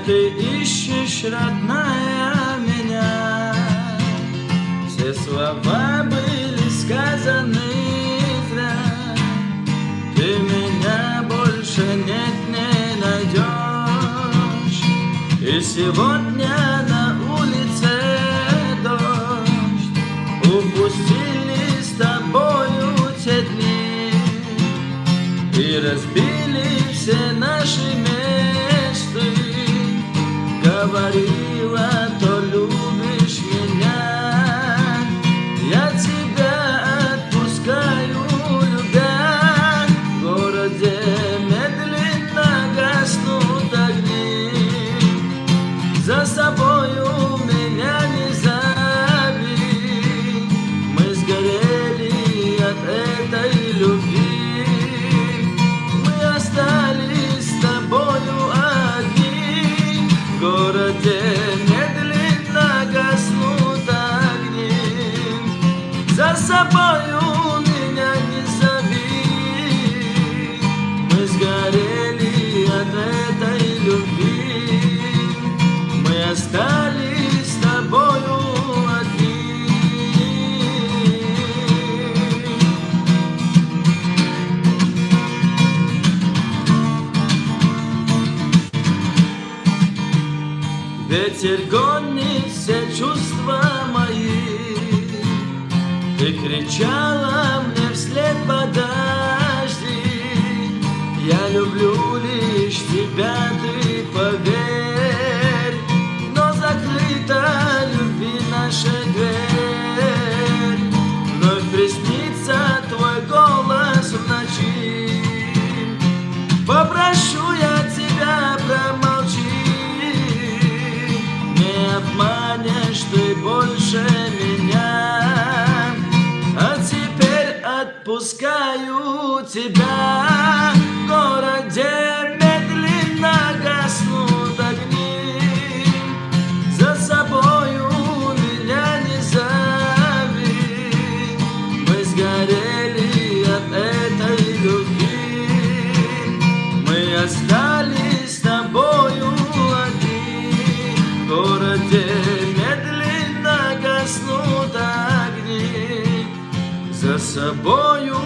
ты ищешь, родная, меня? Все слова были сказаны зря. Ты меня больше не найдешь. И сегодня на улице дождь. Упустили с тобою те дни и разбили все наши мечты. Говорила, то любишь меня, я тебя отпускаю, любя. В городе медленно гаснут огни, за собою меня не зови. Мы сгорели от этой любви, мы остались с тобою одни. В городе медленно гаснут огни, за собою меня не зови. Мы сгорели от этой любви, мы остались с тобою одни. Ветер гонит все чувства мои. Ты кричала мне вслед: подожди. Я люблю лишь тебя, ты поверь. Но закрыта любви наша дверь. Вновь приснится твой голос в ночи. Попрошу я тебя, промолчи. Не обманешь ты больше меня, а теперь отпускаю тебя. В городе медленно гаснут огни, за собою меня не зови. Мы сгорели от этой любви, мы остались с тобою одни. В городе медленно гаснут огни, за собою